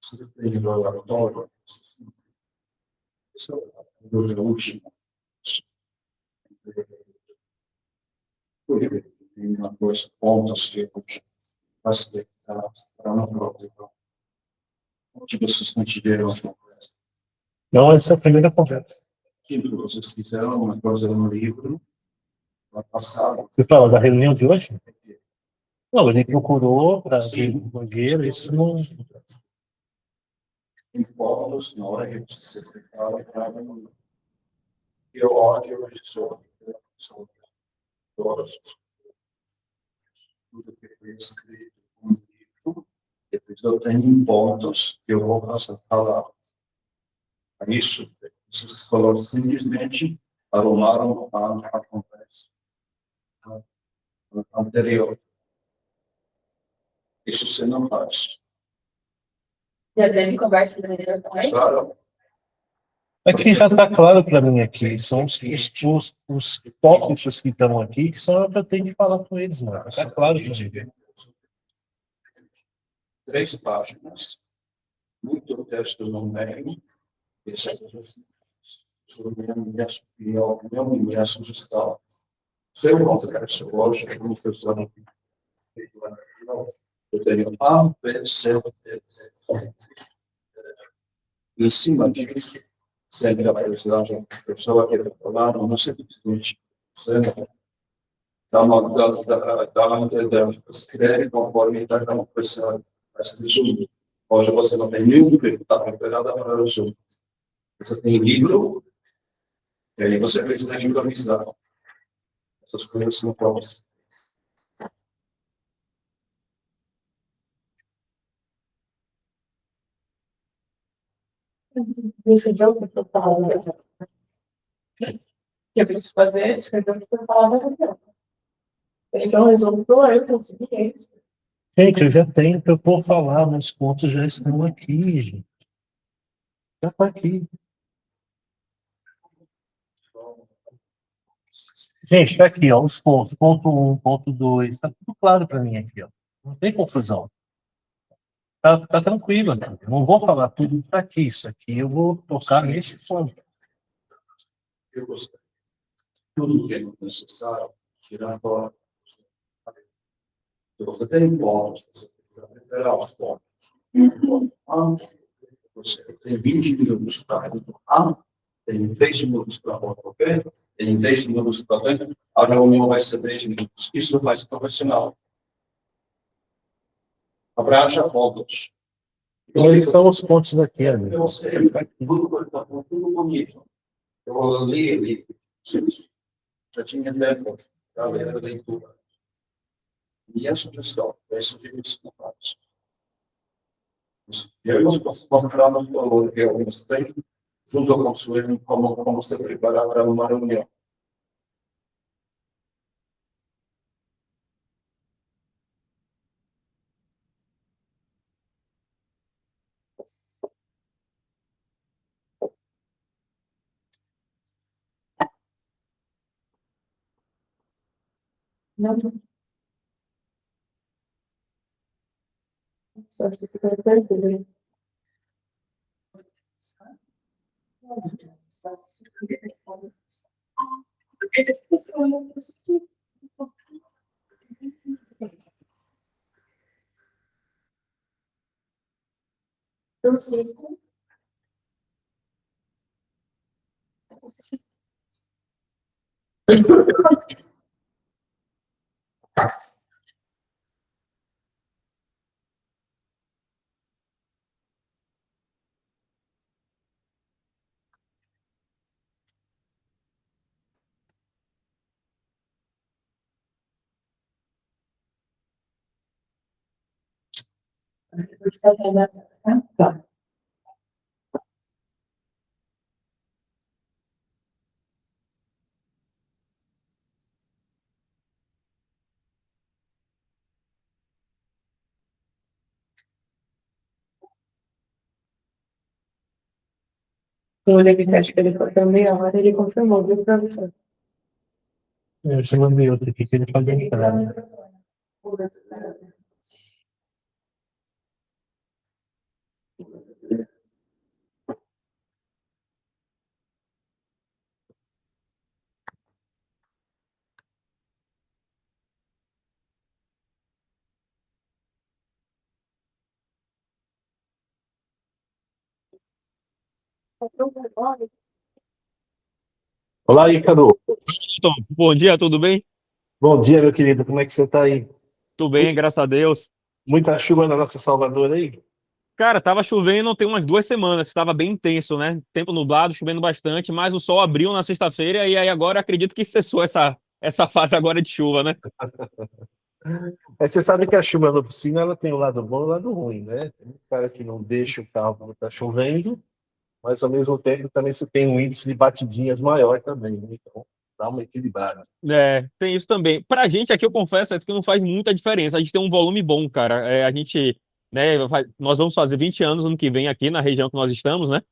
Você tem de laboratório, isso é o último. Tem uma coisa, pontos que eu facilitar para uma prova. Que vocês não tiveram essa conversa. Não, essa é a primeira conversa. Aquilo que vocês fizeram, uma coisa no livro, lá passado. Você fala da reunião de hoje? Não, ele procurou para ver o banheiro, isso não. Em fotos, na hora que você secretário, eu ódio sobre todas tudo que foi escrito no livro, depois eu tenho pontos que eu vou passar a falar. Isso, vocês falaram simplesmente arrumaram a conversa anterior. Isso você não faz. Já teve conversa anterior também? Claro. É que já está claro para mim aqui, são os tópicos que estão aqui, que são o que eu tenho que falar com eles, mano. Está claro para mim. 3 páginas, muito texto numérico, sobre a minha sugestão. Se eu converso hoje com uma pessoa eu tenho A, B, C, D. Em cima disso, sempre a pessoa que falar, não simplesmente dá uma entender, escreve conforme está uma pessoa. Hoje você não tem nenhum livro, está preparado para o jogo. Você tem livro, e aí você precisa improvisar. Essas coisas não podem ser. Você já ouviu falar? Eu preciso fazer, escrever o que eu falava. Então, resolvo o problema, eu consegui isso. Gente, eu já tenho para eu vou falar, meus pontos já estão aqui, gente. Já está aqui. Gente, está aqui, ó, os pontos. Ponto 1, ponto 2, está tudo claro para mim aqui, ó. Não tem confusão. Tá tranquilo, né? Eu não vou falar tudo para aqui. Isso aqui eu vou tocar nesse ponto. Eu gostei. Tudo que é necessário, tirar fora. Se você tem pontos, você tem que preparar os pontos. Você tem 20 minutos para A, tem 10 minutos para o B, tem 10 minutos para B, a reunião vai ser 10 minutos. Isso vai ser profissional. Abrange pontos. Onde estão os pontos daqui, amigo? Eu sei, tudo bonito. Eu li, já tinha tempo para ler a leitura. E a sugestão, essa de municipalidades. E aí nós compramos o valor que eu mostrei, junto com o Sueli, como se preparar para uma reunião. Não. Só que fica tranquilo. Do Cisco. Tá. O Levitate que ele foi também, agora ele confirmou, viu, professor? Eu te mandei outro aqui que ele pode entrar. Olá, Ícaro. Então, bom dia, tudo bem? Bom dia, meu querido. Como é que você está aí? Tudo bem, graças a Deus. Muita chuva na nossa Salvador aí? Cara, tava chovendo tem umas 2 semanas, estava bem intenso, né? Tempo nublado, chovendo bastante, mas o sol abriu na sexta-feira e aí agora acredito que cessou essa fase agora de chuva, né? Você sabe que a chuva na oficina ela tem o lado bom e o lado ruim, né? Tem um cara que não deixa o carro quando está chovendo, mas ao mesmo tempo também você tem um índice de batidinhas maior também, né? Então dá uma equilibrada. É, tem isso também. Pra gente aqui, eu confesso, é que não faz muita diferença. A gente tem um volume bom, cara. A gente, né, nós vamos fazer 20 anos ano que vem aqui na região que nós estamos, né?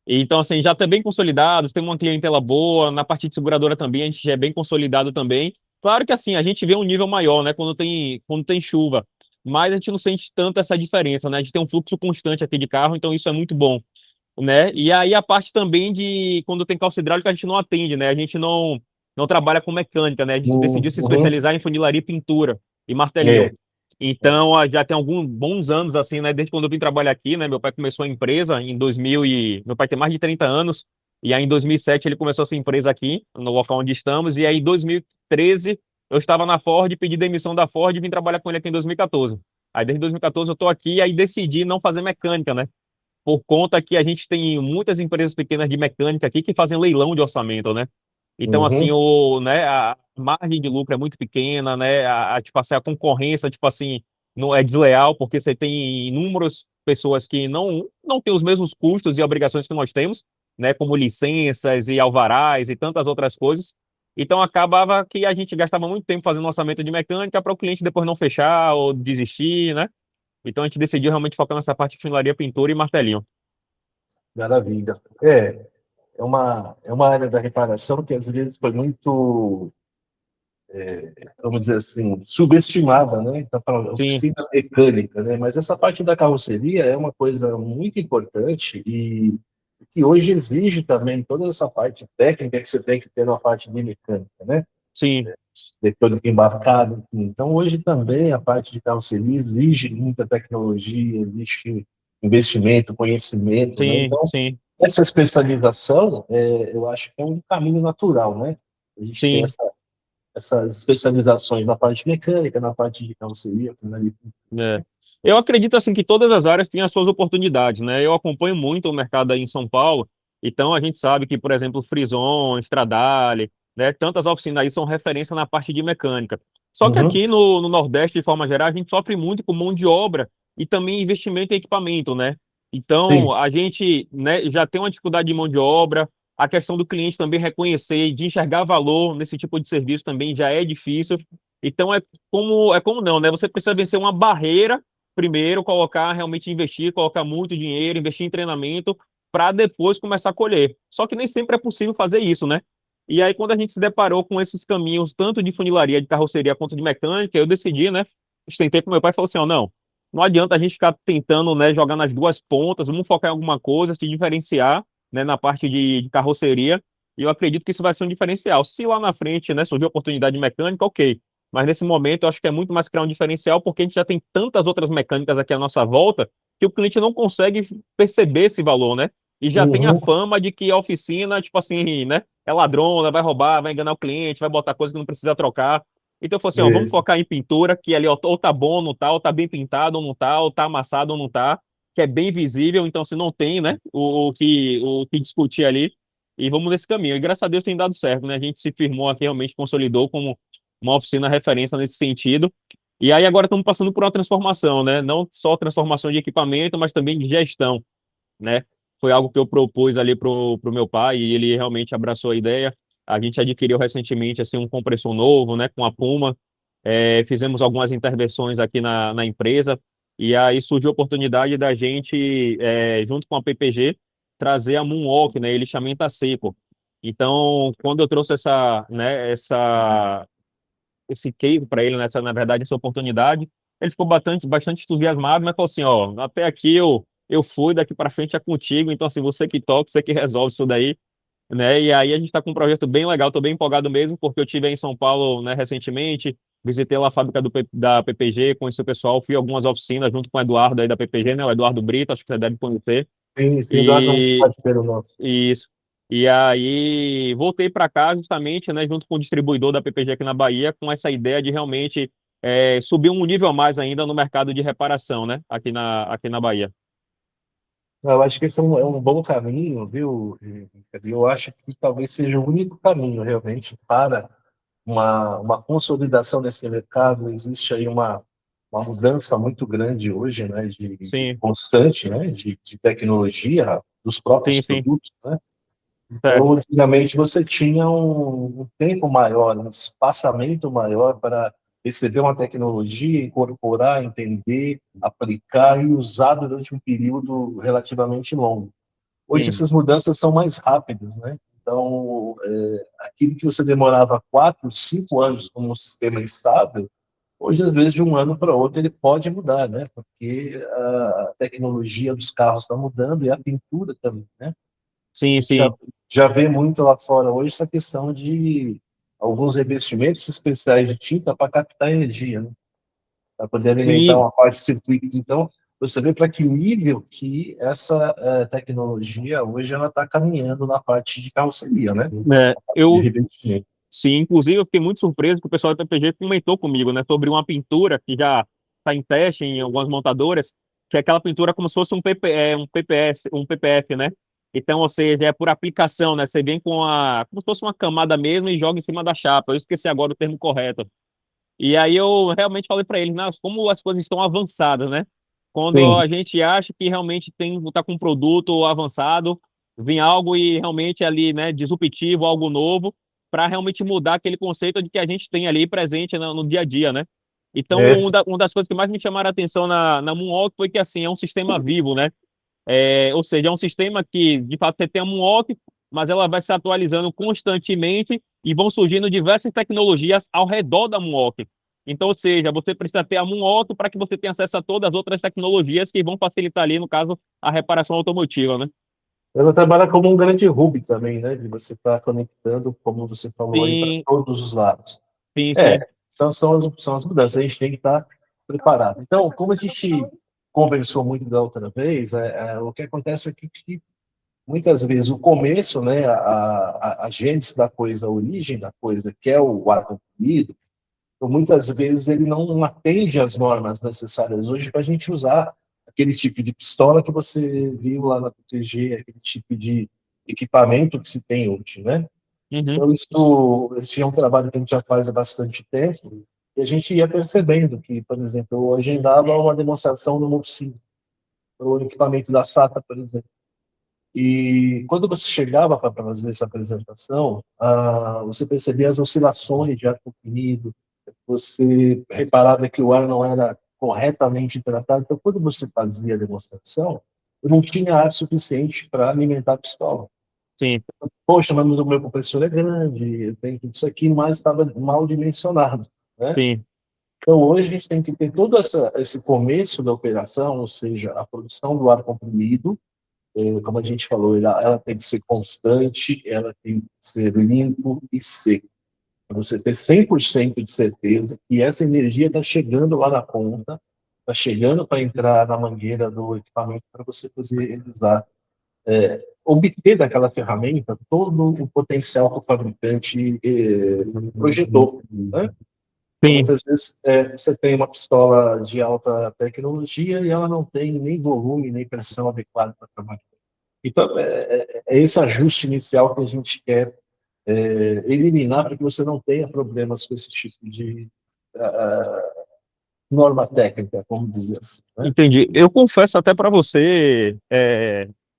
Então, assim, já está bem consolidados, tem uma clientela boa, na parte de seguradora também, a gente já é bem consolidado também. Claro que, assim, a gente vê um nível maior, né, quando tem chuva, mas a gente não sente tanto essa diferença, né, a gente tem um fluxo constante aqui de carro, então isso é muito bom, né, e aí a parte também de quando tem calça hidráulica a gente não atende, né, a gente não trabalha com mecânica, né, a gente decidiu se Uhum. especializar em funilaria e pintura e martelinho. É. Então, já tem alguns bons anos, assim, né? Desde quando eu vim trabalhar aqui, né? Meu pai começou a empresa em 2000 e... Meu pai tem mais de 30 anos. E aí, em 2007, ele começou essa empresa aqui, no local onde estamos. E aí, em 2013, eu estava na Ford, pedi demissão da Ford e vim trabalhar com ele aqui em 2014. Aí, desde 2014, eu estou aqui e aí decidi não fazer mecânica, né? Por conta que a gente tem muitas empresas pequenas de mecânica aqui que fazem leilão de orçamento, né? Então, assim, Uhum. né, a margem de lucro é muito pequena, né? Tipo assim, a concorrência, tipo assim, não é desleal, porque você tem inúmeras pessoas que não têm os mesmos custos e obrigações que nós temos, né? Como licenças e alvarás e tantas outras coisas. Então, acabava que a gente gastava muito tempo fazendo orçamento de mecânica para o cliente depois não fechar ou desistir, né? Então, a gente decidiu realmente focar nessa parte de funilaria, pintura e martelinho. Maravilha. É uma área da reparação que às vezes foi muito, vamos dizer assim, subestimada, né? Então, para Sim, oficina mecânica, né? Mas essa parte da carroceria é uma coisa muito importante e que hoje exige também toda essa parte técnica que você tem que ter na parte de mecânica, né? sim, Eletrônica embarcada, enfim. Então, hoje também a parte de carroceria exige muita tecnologia, exige investimento, conhecimento, né? sim, Então, sim, essa especialização, eu acho que é um caminho natural, né? A gente tem sim. essas especializações na parte mecânica, na parte de carroceria, né? É. Eu acredito assim que todas as áreas têm as suas oportunidades, né? Eu acompanho muito o mercado aí em São Paulo, então a gente sabe que, por exemplo, Frison, Stradale, né? Tantas oficinas aí são referência na parte de mecânica. Só que Uhum, aqui no Nordeste, de forma geral, a gente sofre muito com mão de obra e também investimento em equipamento, né? Então sim. a gente, né, já tem uma dificuldade de mão de obra, a questão do cliente também reconhecer e de enxergar valor nesse tipo de serviço também já é difícil. Então é como não, né? Você precisa vencer uma barreira primeiro, colocar, realmente investir, colocar muito dinheiro, investir em treinamento, para depois começar a colher. Só que nem sempre é possível fazer isso, né? E aí, quando a gente se deparou com esses caminhos, tanto de funilaria, de carroceria, quanto de mecânica, eu decidi, né? Tentei com meu pai e falou assim: ó, não adianta a gente ficar tentando, né, jogar nas duas pontas, vamos focar em alguma coisa, se diferenciar, né, na parte de carroceria. E eu acredito que isso vai ser um diferencial. Se lá na frente, né, surgir oportunidade de mecânica, ok. Mas nesse momento eu acho que é muito mais criar um diferencial, porque a gente já tem tantas outras mecânicas aqui à nossa volta que o cliente não consegue perceber esse valor, né? E já tem a Uhum, fama de que a oficina, tipo assim, né? É ladrona, vai roubar, vai enganar o cliente, vai botar coisa que não precisa trocar. Então eu falei assim, ó, vamos é, focar em pintura, que ali ó, ou tá bom ou não tá, ou tá bem pintado ou não tá, ou tá amassado ou não tá, que é bem visível, então se não tem, né, o que discutir ali, e vamos nesse caminho. E graças a Deus tem dado certo, né? A gente se firmou aqui, realmente consolidou como uma oficina referência nesse sentido. E aí agora estamos passando por uma transformação, né? Não só transformação de equipamento, mas também de gestão, né? Foi algo que eu propus ali pro meu pai e ele realmente abraçou a ideia. A gente adquiriu recentemente assim um compressor novo, né? Com a Puma. Fizemos algumas intervenções aqui na empresa e aí surgiu a oportunidade da gente, junto com a PPG, trazer a Moonwalk, né? Ele chamenta seco. Então, quando eu trouxe esse case para ele, nessa, na verdade, essa oportunidade. Ele ficou bastante entusiasmado, mas falou assim, ó, até aqui eu fui, daqui para frente é contigo, então assim, você que toca, você que resolve isso daí, né? E aí a gente está com um projeto bem legal, estou bem empolgado mesmo, porque eu estive aí em São Paulo, né, recentemente, visitei lá a fábrica da PPG, conheci o pessoal, fui a algumas oficinas junto com o Eduardo aí da PPG, né, o Eduardo Brito, acho que você deve conhecer. sim, nós não E pode ser o nosso. isso. E aí voltei para cá justamente, né, junto com o distribuidor da PPG aqui na Bahia, com essa ideia de realmente subir um nível a mais ainda no mercado de reparação, né, aqui na Bahia. Eu acho que esse é um bom caminho, viu? Eu acho que talvez seja o único caminho realmente para uma consolidação desse mercado. Existe aí uma mudança muito grande hoje, né, de Sim, constante, né, de tecnologia dos próprios sim, sim, produtos, né? certo. Então, antigamente você tinha um tempo maior, um espaçamento maior para receber uma tecnologia, incorporar, entender, aplicar e usar durante um período relativamente longo. Hoje Sim, essas mudanças são mais rápidas, né? Então, aquilo que você demorava 4, 5 anos como um sistema estável, hoje, às vezes, de um ano para outro, ele pode mudar, né? Porque a tecnologia dos carros está mudando e a pintura também, né? A sim, gente já, sim. já vê muito lá fora hoje essa questão de alguns revestimentos especiais de tinta para captar energia, né? Para poder alimentar Sim, uma parte de circuito. Então, você vê para que nível que essa tecnologia hoje ela está caminhando na parte de carroceria, né? é, Na parte de eu, revestimento. sim, inclusive eu fiquei muito surpreso que o pessoal da PPG comentou comigo, né, sobre uma pintura que já está em teste em algumas montadoras, que é aquela pintura como se fosse um PPF, né? Então, ou seja, é por aplicação, né? Você vem como se fosse uma camada mesmo e joga em cima da chapa. Eu esqueci agora o termo correto. E aí eu realmente falei para eles, nossa, como as coisas estão avançadas, né? Quando Sim, a gente acha que realmente tá com um produto avançado, vem algo e realmente ali, né, disruptivo, algo novo, para realmente mudar aquele conceito de que a gente tem ali presente no dia a dia, né? Então, é, uma das coisas que mais me chamaram a atenção na Moonwalk foi que, assim, é um sistema vivo, né? Ou seja, é um sistema que, de fato, você tem a Moonwalk, mas ela vai se atualizando constantemente e vão surgindo diversas tecnologias ao redor da Moonwalk. Então, ou seja, você precisa ter a Moonwalk para que você tenha acesso a todas as outras tecnologias que vão facilitar ali, no caso, a reparação automotiva, né? ela trabalha como um grande hub também, né? De você estar conectando, como você falou aí, para Sim, todos os lados. sim, É, sim. são as mudanças, a gente tem que estar preparado. Então, como a gente conversou muito da outra vez, o que acontece é que muitas vezes o começo, né, a gênese da coisa, a origem da coisa, que é o ar comprimido, então, muitas vezes ele não atende às normas necessárias hoje para a gente usar aquele tipo de pistola que você viu lá na PTG, aquele tipo de equipamento que se tem hoje, né? Uhum, Então, esse é um trabalho que a gente já faz há bastante tempo, e a gente ia percebendo que, por exemplo, eu agendava uma demonstração numa oficina, o equipamento da SATA, por exemplo. E quando você chegava para fazer essa apresentação, você percebia as oscilações de ar comprimido, você reparava que o ar não era corretamente tratado. Então, quando você fazia a demonstração, eu não tinha ar suficiente para alimentar a pistola. sim, Poxa, mas o meu compressor é grande, eu tenho tudo isso aqui, mas estava mal dimensionado, né? sim, Então, hoje a gente tem que ter todo esse começo da operação, ou seja, a produção do ar comprimido, como a gente falou, ela tem que ser constante, ela tem que ser limpo e seco. Para você ter 100% de certeza que essa energia está chegando lá na ponta, está chegando para entrar na mangueira do equipamento para você poder usar, obter daquela ferramenta todo o potencial que o fabricante projetou, né? Então, sim. muitas vezes você tem uma pistola de alta tecnologia e ela não tem nem volume, nem pressão adequada para trabalhar. Então, é esse ajuste inicial que a gente quer eliminar para que você não tenha problemas com esse tipo de norma técnica, vamos dizer assim, né? Entendi. Eu confesso até para você,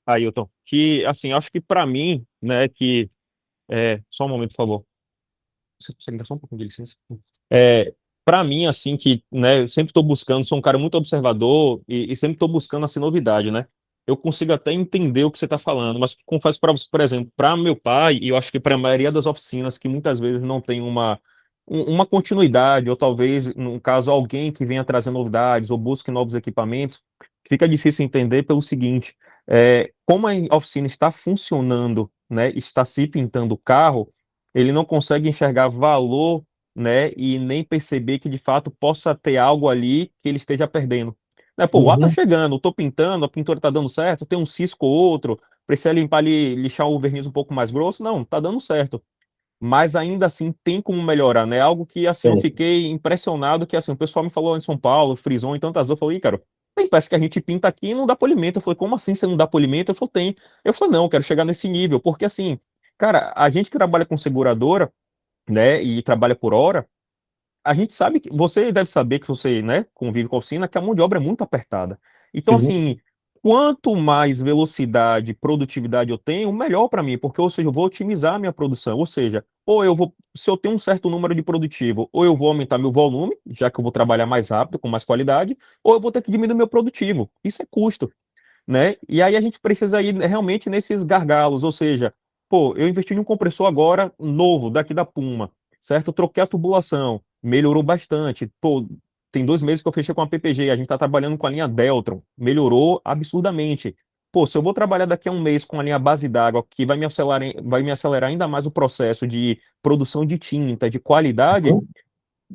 Ailton, que, assim, acho que para mim, né, só um momento, por favor. Você consegue dar só um pouquinho de licença? É, para mim, assim, que, né, eu sempre estou buscando, sou um cara muito observador e sempre estou buscando, assim, novidade, né? Eu consigo até entender o que você está falando, mas confesso para você, por exemplo, para meu pai, e eu acho que para a maioria das oficinas, que muitas vezes não tem uma continuidade, ou talvez, no caso, alguém que venha trazer novidades ou busque novos equipamentos, fica difícil entender pelo seguinte, como a oficina está funcionando, né, está se pintando o carro, ele não consegue enxergar valor, né, e nem perceber que de fato possa ter algo ali que ele esteja perdendo. Né? Pô, o ar tá Uhum. chegando, eu tô pintando, a pintura tá dando certo, tem um cisco ou outro, precisa limpar ali, lixar o verniz um pouco mais grosso, não, tá dando certo. Mas ainda assim tem como melhorar, né? Algo que, assim, eu Tem. fiquei impressionado que, assim, o pessoal me falou em São Paulo, Frison e tantas outras, eu falei, cara, tem peça que a gente pinta aqui e não dá polimento. Eu falei, como assim você não dá polimento? Eu falei, tem. Eu falei, não, eu quero chegar nesse nível, porque, assim, cara, a gente que trabalha com seguradora, né, e trabalha por hora, a gente sabe que você deve saber que você, né, convive com a oficina, que a mão de obra é muito apertada. Então, Sim. assim, quanto mais velocidade, produtividade eu tenho, melhor para mim, porque, ou seja, eu vou otimizar a minha produção. Ou seja, ou eu vou, se eu tenho um certo número de produtivo, ou eu vou aumentar meu volume, já que eu vou trabalhar mais rápido, com mais qualidade, ou eu vou ter que diminuir meu produtivo. Isso é custo, né? E aí a gente precisa ir realmente nesses gargalos, ou seja, pô, eu investi em um compressor agora novo, daqui da Puma, certo? Eu troquei a tubulação, melhorou bastante. Pô, tem 2 meses que eu fechei com a PPG, a gente está trabalhando com a linha Deltron, melhorou absurdamente. Pô, se eu vou trabalhar daqui a um mês com a linha base d'água, que vai me acelerar ainda mais o processo de produção de tinta, de qualidade, Uhum.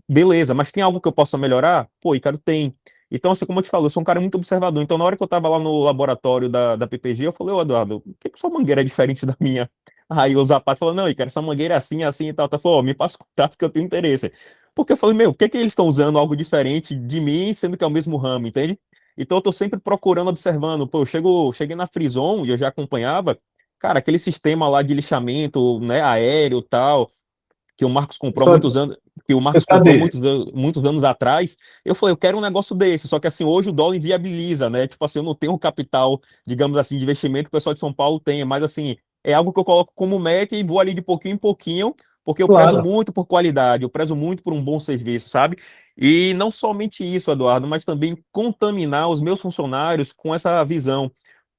beleza, mas tem algo que eu possa melhorar? Pô, Ícaro, tem. Então, assim, como eu te falo, eu sou um cara muito observador. Então, na hora que eu tava lá no laboratório da PPG, eu falei, ô Eduardo, por que sua mangueira é diferente da minha? Aí o Zapato falou, não, Ícaro, essa mangueira é assim, assim e tal. Tá, falou, ó, me passa o contato que eu tenho interesse. Porque eu falei, meu, por que eles estão usando algo diferente de mim, sendo que é o mesmo ramo, entende? Então, eu tô sempre procurando, observando. Pô, cheguei na Frison e eu já acompanhava, cara, aquele sistema lá de lixamento, né, aéreo e tal, que o Marcos comprou há Só- muitos anos, que o Você Marcos comprou sabe, muitos anos atrás. Eu falei, eu quero um negócio desse, só que assim, hoje o dólar inviabiliza, né? Tipo assim, eu não tenho um capital, digamos assim, de investimento que o pessoal de São Paulo tem, mas assim, é algo que eu coloco como meta e vou ali de pouquinho em pouquinho, porque eu prezo claro, muito por qualidade, eu prezo muito por um bom serviço, sabe? E não somente isso, Eduardo, mas também contaminar os meus funcionários com essa visão.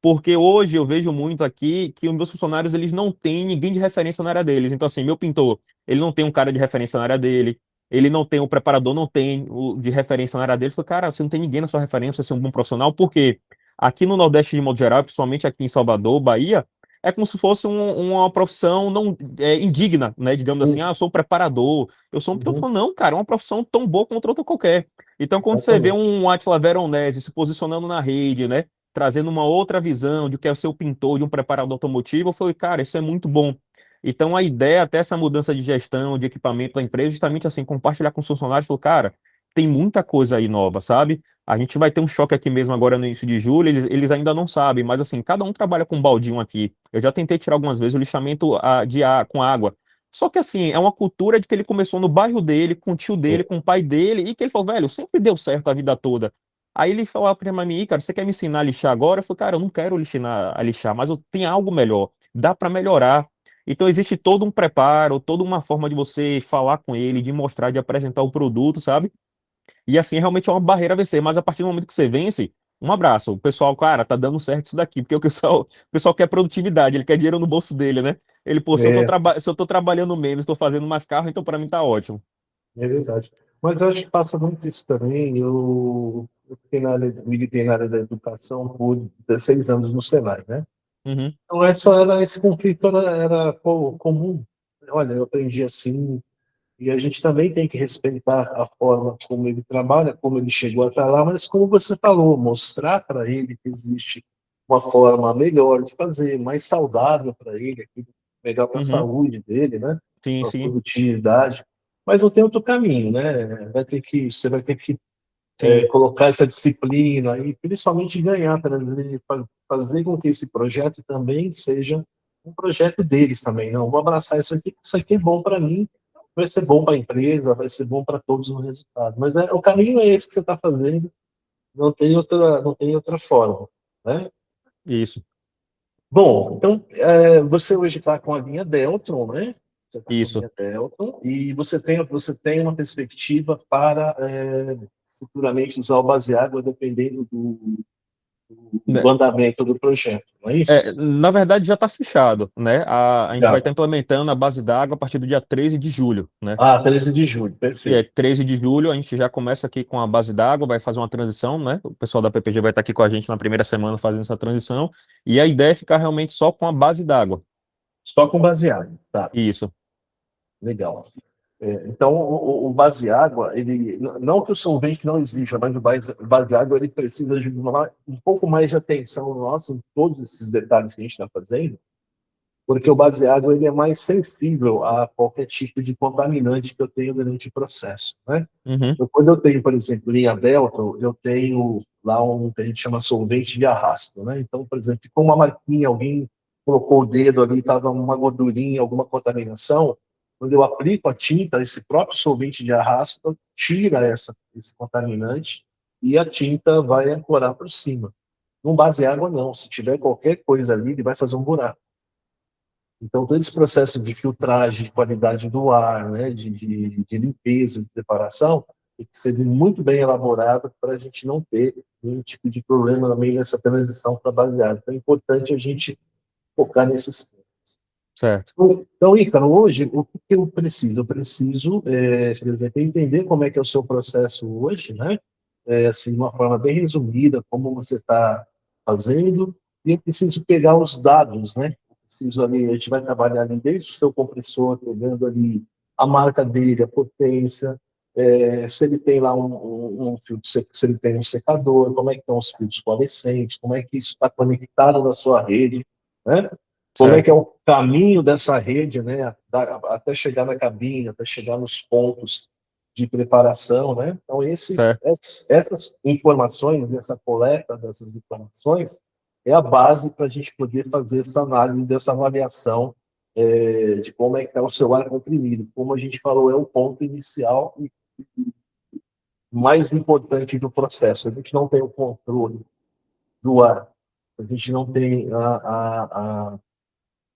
Porque hoje eu vejo muito aqui que os meus funcionários eles não têm ninguém de referência na área deles. Então, assim, meu pintor, ele não tem um cara de referência na área dele, ele não tem, o preparador não tem o de referência na área dele. Eu falei, cara, você não tem ninguém na sua referência, você é um bom profissional, porque aqui no Nordeste, de modo geral, principalmente aqui em Salvador, Bahia, é como se fosse uma profissão não indigna, né? Digamos assim, ah, eu sou um preparador, eu sou um. Então, eu uhum, falo, não, cara, é uma profissão tão boa quanto outra qualquer. Então, quando você vê exatamente. um Átila Veronese se posicionando na rede, né? Trazendo uma outra visão de que é o seu pintor, de um preparador automotivo, eu falei, cara, isso é muito bom. Então, a ideia, até essa mudança de gestão, de equipamento da empresa, justamente assim, compartilhar com os funcionários, falou, cara, tem muita coisa aí nova, sabe? A gente vai ter um choque aqui mesmo agora no início de julho, eles ainda não sabem, mas assim, cada um trabalha com um baldinho aqui. Eu já tentei tirar algumas vezes o lixamento de ar, com água. Só que assim, é uma cultura de que ele começou no bairro dele, com o tio dele, com o pai dele, e que ele falou, velho, sempre deu certo a vida toda. Aí ele falou pra mim, cara, você quer me ensinar a lixar agora? Eu falei, cara, eu não quero lixar, a lixar, mas eu tenho algo melhor, dá para melhorar. Então existe todo um preparo, toda uma forma de você falar com ele, de mostrar, de apresentar o produto, sabe? E assim realmente é uma barreira a vencer, mas a partir do momento que você vence, um abraço. O pessoal, cara, tá dando certo isso daqui, porque o pessoal quer produtividade, ele quer dinheiro no bolso dele, né? Ele, pô, É, se eu tô trabalhando menos, estou fazendo mais carro, então para mim tá ótimo. é verdade. Mas eu acho que passa muito isso também. Eu fiquei militei na área da educação por 16 anos no Senai, né? Uhum, Não é só era esse conflito era comum. Olha, eu aprendi assim, e a gente também tem que respeitar a forma como ele trabalha, como ele chegou até lá, mas como você falou, mostrar para ele que existe uma forma melhor de fazer, mais saudável para ele, melhor para a uhum, saúde dele, né? sim, Para a sim, produtividade. Mas não tem outro caminho, né? Você vai ter que sim, colocar essa disciplina e principalmente ganhar, fazer com que esse projeto também seja um projeto deles também. Não, vou abraçar isso aqui é bom para mim, vai ser bom para a empresa, vai ser bom para todos no resultado. Mas o caminho é esse que você está fazendo, não tem outra forma, né? isso, Bom, então você hoje está com a linha Deltron, né? Você está com a isso. linha Deltron e você tem uma perspectiva para futuramente usar o base água dependendo do Né, andamento do projeto, não é isso? na verdade, já está fechado, né? A gente vai Já. estar implementando a base d'água a partir do dia 13 de julho, né? Ah, 13 de julho, E é perfeito. 13 de julho, a gente já começa aqui com a base d'água, vai fazer uma transição, né? O pessoal da PPG vai estar aqui com a gente na primeira semana fazendo essa transição. E a ideia é ficar realmente só com a base d'água. Só com baseado. Tá, Isso. legal. Então, o base água, ele, não que o solvente não exista, mas o base água ele precisa de um pouco mais de atenção nossa em todos esses detalhes que a gente está fazendo, porque o base água ele é mais sensível a qualquer tipo de contaminante que eu tenho durante o processo, né? Uhum. Então, quando eu tenho, por exemplo, linha delta, eu tenho lá um que a gente chama solvente de arrasto, né? Então, por exemplo, com uma marquinha, alguém colocou o dedo ali, estava uma gordurinha, alguma contaminação, quando eu aplico a tinta, esse próprio solvente de arrasto tira esse contaminante e a tinta vai ancorar por cima. No base água, não. Se tiver qualquer coisa ali, ele vai fazer um buraco. Então, todo esse processo de filtragem, de qualidade do ar, né, de limpeza, de preparação, tem que ser muito bem elaborado para a gente não ter nenhum tipo de problema no meio dessa transição para baseado. Então, é importante a gente focar nesses pontos. Certo. Então, Ícaro, hoje, o que eu preciso? Eu preciso, por exemplo, entender como é que é o seu processo hoje, né? Assim, de uma forma bem resumida, como você está fazendo, e eu preciso pegar os dados, né? Eu preciso ali, a gente vai trabalhar ali desde o seu compressor, pegando ali a marca dele, a potência, se ele tem lá um filtro, se ele tem um secador, como é que estão os filtros fluorescentes, como é que isso está conectado na sua rede, né? Como é que é o caminho dessa rede, né, até chegar na cabine, até chegar nos pontos de preparação, né? Então, Certo. essas informações, essa coleta dessas informações é a base para a gente poder fazer essa análise, essa avaliação de como é que está o seu ar comprimido. Como a gente falou, é o ponto inicial e mais importante do processo. A gente não tem o controle do ar, a gente não tem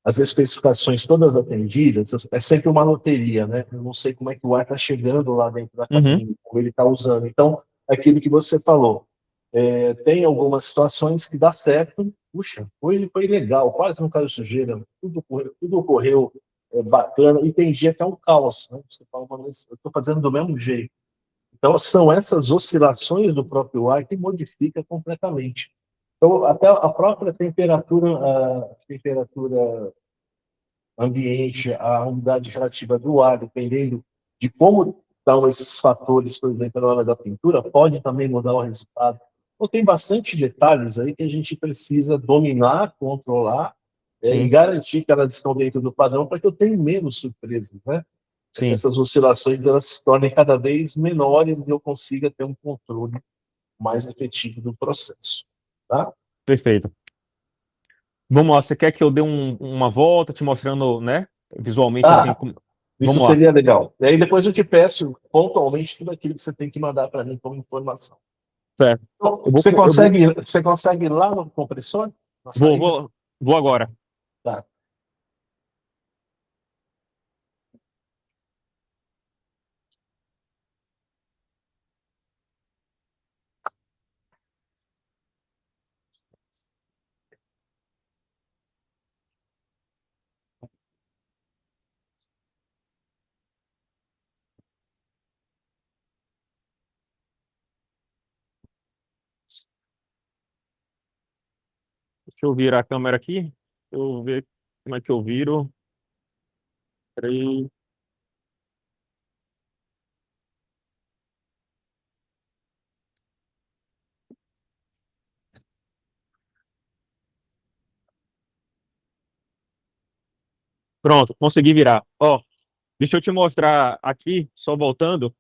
as especificações todas atendidas, é sempre uma loteria, né? Eu não sei como é que o ar está chegando lá dentro da Uhum. cabine, como ele está usando. Então, aquilo que você falou, tem algumas situações que dá certo, puxa, hoje foi legal, quase não caiu sujeira, tudo ocorreu bacana, e tem dia que é um caos, né? Você fala, mas eu estou fazendo do mesmo jeito. Então, são essas oscilações do próprio ar que modifica completamente. Então, até a própria temperatura ambiente, a umidade relativa do ar, dependendo de como estão esses fatores, por exemplo, na hora da pintura, pode também mudar o resultado. Então, tem bastante detalhes aí que a gente precisa dominar, controlar e Sim, garantir que elas estão dentro do padrão para que eu tenha menos surpresas, né? Para que sim. essas oscilações elas se tornem cada vez menores e eu consiga ter um controle mais efetivo do processo, tá? Perfeito. Vamos lá, você quer que eu dê uma volta te mostrando, né, visualmente assim? Ah, isso Vamos lá. seria legal. E aí depois eu te peço pontualmente tudo aquilo que você tem que mandar para mim como informação. Certo. Então, Eu vou, você eu vou, consegue, você consegue ir lá no compressor? Na vou, saída? vou, vou agora. Tá. Deixa eu virar a câmera aqui. Deixa eu ver como é que eu viro. Peraí. Pronto, consegui virar. Ó, deixa eu te mostrar aqui, só voltando.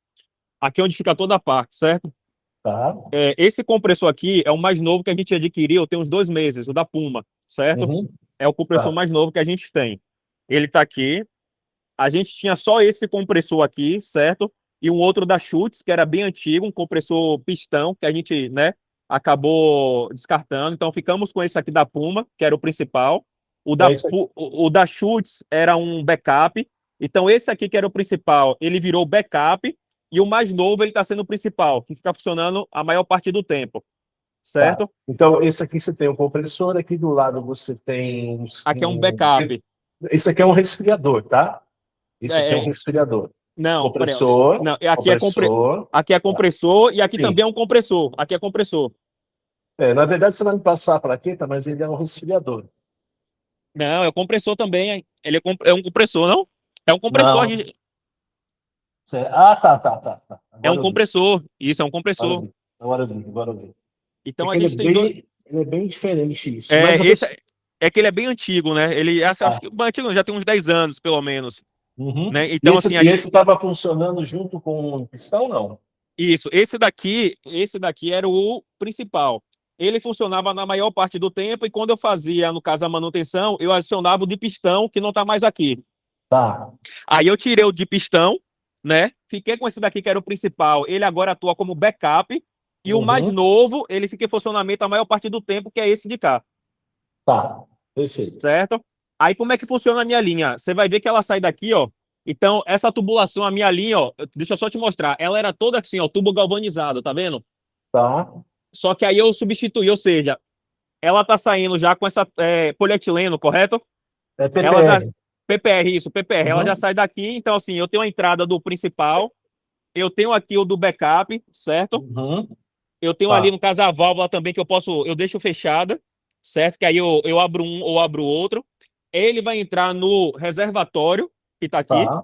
Aqui é onde fica toda a parte, certo? Tá. Esse compressor aqui é o mais novo que a gente adquiriu, tem uns 2 meses, o da Puma, certo? Uhum. É o compressor Tá. mais novo que a gente tem. Ele tá aqui. A gente tinha só esse compressor aqui, certo? E um outro da Schutz, que era bem antigo, um compressor pistão, que a gente, né, acabou descartando. Então ficamos com esse aqui da Puma, que era o principal. É isso aí. O da Schutz era um backup. Então esse aqui, que era o principal, ele virou backup. E o mais novo, ele está sendo o principal, que fica funcionando a maior parte do tempo, Tá. certo? Então, esse aqui você tem um compressor, aqui do lado você tem Aqui é um backup. esse aqui é um resfriador, tá? Esse aqui é um É, é, resfriador. não, peraí. Compressor, Não, compressor. aqui é Tá. compressor e aqui Sim. também é um compressor. Aqui é compressor. Na verdade, você vai me passar a plaqueta, mas ele é um resfriador. Não, é compressor também. Ele é um compressor, não? É um compressor. Não, Ah, tá. É um Agora eu vi. compressor. Isso, é um compressor. Agora eu vi. Então a Ele gente tem dois. é bem diferente isso. É, Mas eu esse pensei, é que ele é bem antigo, né? Ele acho ah, que bem antigo, já tem uns 10 anos, pelo menos, uhum. né? Então assim, a E gente esse estava funcionando junto com o pistão, não? isso, esse daqui era o principal. Ele funcionava na maior parte do tempo e quando eu fazia, no caso, a manutenção, eu adicionava o de pistão, que não está mais aqui. Tá. Aí eu tirei o de pistão, né? Fiquei com esse daqui que era o principal. Ele agora atua como backup. E o mais Uhum. novo, ele fica em funcionamento a maior parte do tempo, que é esse de cá, Tá. Perfeito. certo? Aí como é que funciona a minha linha? Você vai ver que ela sai daqui, ó. Então, essa tubulação, a minha linha, ó, deixa eu só te mostrar. Ela era toda assim, ó, tubo galvanizado, tá vendo? Tá. Só que aí eu substituí, ou seja, ela tá saindo já com essa polietileno, correto? É Ela já. PPR. PPR, isso, PPR. Ela já Uhum. sai daqui, então assim, eu tenho a entrada do principal, eu tenho aqui o do backup, certo? Uhum. Eu tenho ali, Tá. no caso, a válvula também que eu deixo fechada, certo? Que aí eu abro um ou abro outro. Ele vai entrar no reservatório, que tá aqui, Tá.